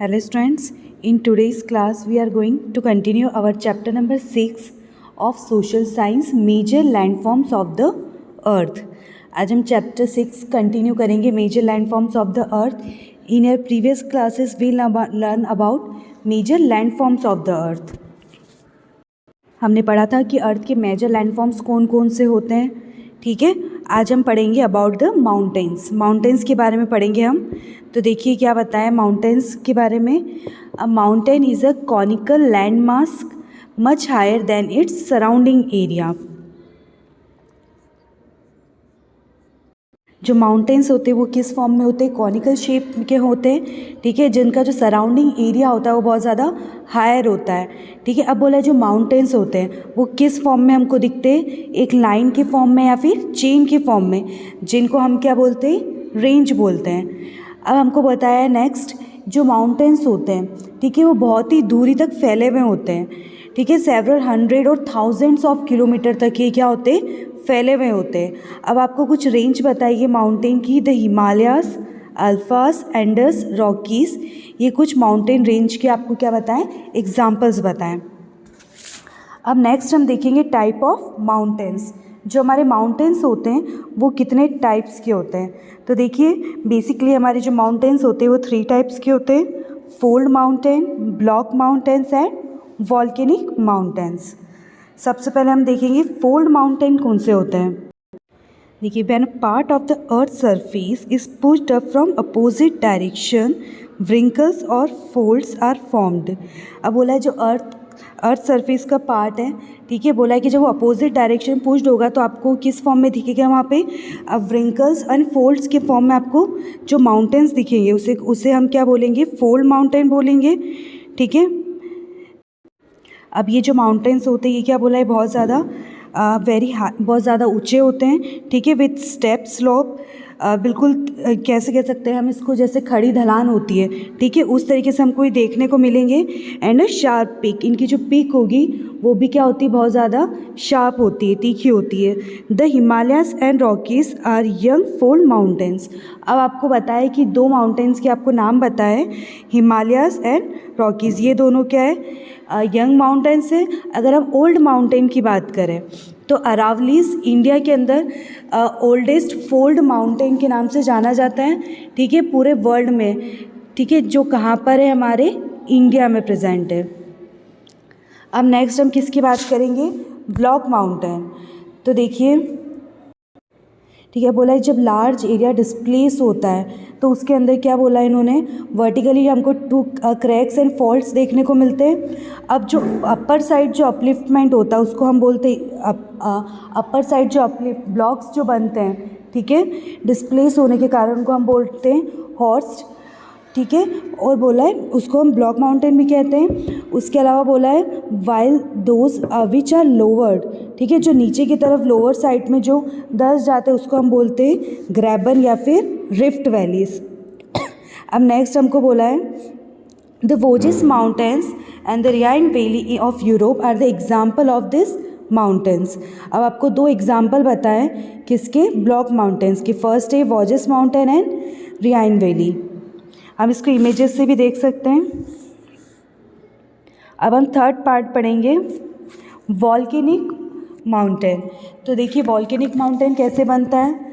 Hello students, in today's class we are going to continue our chapter number 6 of social science major landforms of the earth. आज हम chapter 6 continue करेंगे major landforms of the earth. In our previous classes we learn about major landforms of the earth. हमने पढ़ा था कि अर्थ के major landforms कौन कौन से होते हैं. ठीक है, आज हम पढ़ेंगे अबाउट द माउंटेन्स के बारे में पढ़ेंगे हम. तो देखिए क्या बताया माउंटेन्स के बारे में. A mountain is a conical land mass much higher than its surrounding area. जो माउंटेन्स होते हैं वो किस फॉर्म में होते हैं, कॉनिकल शेप के होते हैं. ठीक है, जिनका जो सराउंडिंग एरिया होता है वो बहुत ज़्यादा हायर होता है. ठीक है, अब बोला है जो माउंटेन्स होते हैं वो किस फॉर्म में हमको दिखते हैं, एक लाइन के फॉर्म में या फिर चेन के फॉर्म में, जिनको हम क्या बोलते हैं, रेंज बोलते हैं. अब हमको बताया नेक्स्ट जो माउंटेन्स होते हैं, ठीक है, वो बहुत ही दूरी तक फैले हुए होते हैं. ठीक है, सेवरल हंड्रेड और थाउजेंड्स ऑफ किलोमीटर तक ये क्या होते हैं, फैले हुए होते हैं. अब आपको कुछ रेंज बताइए माउंटेन की. द हिमालयास, अल्फास, एंडस, रॉकीज़, ये कुछ माउंटेन रेंज के आपको क्या बताएं, एग्जाम्पल्स बताएं. अब नेक्स्ट हम देखेंगे टाइप ऑफ माउंटेन्स. जो हमारे माउंटेन्स होते हैं वो कितने टाइप्स के होते हैं. तो देखिए बेसिकली हमारे जो माउंटेन्स होते हैं वो 3 टाइप्स के होते हैं. Fold mountain, block mountains and volcanic mountains. सबसे पहले हम देखेंगे फोल्ड माउंटेन कौन से होते हैं. देखिए when a part of the earth surface is pushed up from opposite direction wrinkles और फोल्ड्स आर फॉर्म्ड. अब बोला है जो अर्थ सरफेस का पार्ट है, ठीक है, बोला है कि जब वो अपोजिट डायरेक्शन पुश्ड होगा तो आपको किस फॉर्म में दिखेगा वहाँ पे, अब व्रिंकल्स एंड फोल्ड्स के फॉर्म में आपको जो माउंटेन्स दिखेंगे उसे हम क्या बोलेंगे, फोल्ड माउंटेन बोलेंगे. ठीक है, अब ये जो माउंटेन्स होते हैं ये क्या बोला है, बहुत ज़्यादा बहुत ज़्यादा ऊंचे होते हैं. ठीक है, विथ स्टेप स्लोप, बिल्कुल कैसे कह सकते हैं हम इसको, जैसे खड़ी ढलान होती है. ठीक है, उस तरीके से हमको ये देखने को मिलेंगे. एंड अ शार्प पीक, इनकी जो पीक होगी वो भी क्या होती है, बहुत ज़्यादा शार्प होती है, तीखी होती है. The Himalayas and Rockies are young fold mountains. अब आपको बताया कि 2 माउंटेन्स के आपको नाम बताए, हिमालयास एंड रॉकीज़. ये दोनों क्या है, यंग माउंटेन्स है. अगर हम ओल्ड माउंटेन की बात करें तो अरावलीज इंडिया के अंदर ओल्डेस्ट फोल्ड माउंटेन के नाम से जाना जाता है. ठीक है, पूरे वर्ल्ड में. ठीक है, जो कहाँ पर है, हमारे इंडिया में प्रेजेंट है. अब नेक्स्ट हम किसकी बात करेंगे, ब्लॉक माउंटेन. तो देखिए ठीक है, बोला है जब लार्ज एरिया डिस्प्लेस होता है तो उसके अंदर क्या बोला है इन्होंने, वर्टिकली हमको 2 क्रैक्स एंड फॉल्ट्स देखने को मिलते हैं. अब जो अपर साइड जो अपलिफ्टमेंट होता है उसको हम बोलते हैं अपर साइड जो अपलिफ्ट ब्लॉक्स जो बनते हैं, ठीक है, डिस्प्लेस होने के कारण उनको हम बोलते हैं हॉर्स्ट. ठीक है, और बोला है उसको हम ब्लॉक माउंटेन भी कहते हैं. उसके अलावा बोला है while those which are lowered, ठीक है, जो नीचे की तरफ लोअर साइड में जो दस जाते हैं उसको हम बोलते हैं ग्रैबन या फिर रिफ्ट वैलीज. अब नेक्स्ट हमको बोला है the Vosges mountains and the Rhine valley of Europe are the example of this mountains. अब आपको 2 एग्जाम्पल बताएं किसके, ब्लॉक माउंटेन्स के. फर्स्ट है वोजिस माउंटेन एंड राइन वैली. हम इसको इमेजेस से भी देख सकते हैं. अब हम थर्ड पार्ट पढ़ेंगे वॉल्केनिक माउंटेन. तो देखिए वॉल्केनिक माउंटेन कैसे बनता है.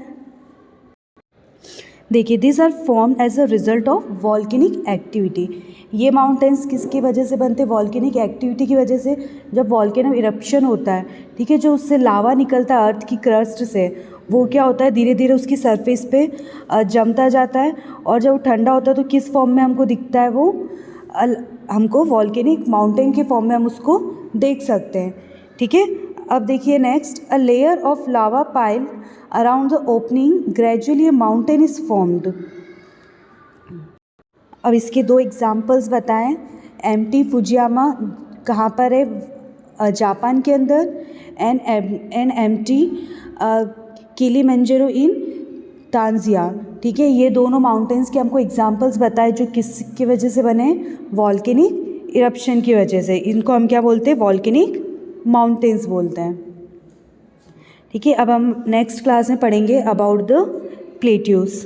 देखिए this are formed as a result of volcanic activity. ये माउंटेन्स किसकी वजह से बनते हैं, वॉल्केनिक एक्टिविटी की वजह से. जब वॉल्केनो इरप्शन होता है, ठीक है, जो उससे लावा निकलता है अर्थ की क्रस्ट से, वो क्या होता है धीरे धीरे उसकी सरफेस पे जमता जाता है. और जब ठंडा होता है तो किस फॉर्म में हमको दिखता है, वो हमको वॉल्केनिक माउंटेन के फॉर्म में हम उसको देख सकते हैं. ठीक है, अब देखिए next a layer of lava pile around the opening gradually a mountain is formed. अब इसके 2 एग्जाम्पल्स बताएं. एम्टी फुजियामा कहाँ पर है, जापान के अंदर. एंड एम्टी किलिमंजारो इन तांजिया. ठीक है, ये दोनों माउंटेन्स के हमको एग्जाम्पल्स बताए जो किसकी वजह से बने, वॉल्केनिक इरप्शन की वजह से. इनको हम क्या बोलते हैं, वॉल्केनिक माउंटेन्स बोलते हैं. ठीक है, अब हम नेक्स्ट क्लास में पढ़ेंगे अबाउट द प्लेट्यूज.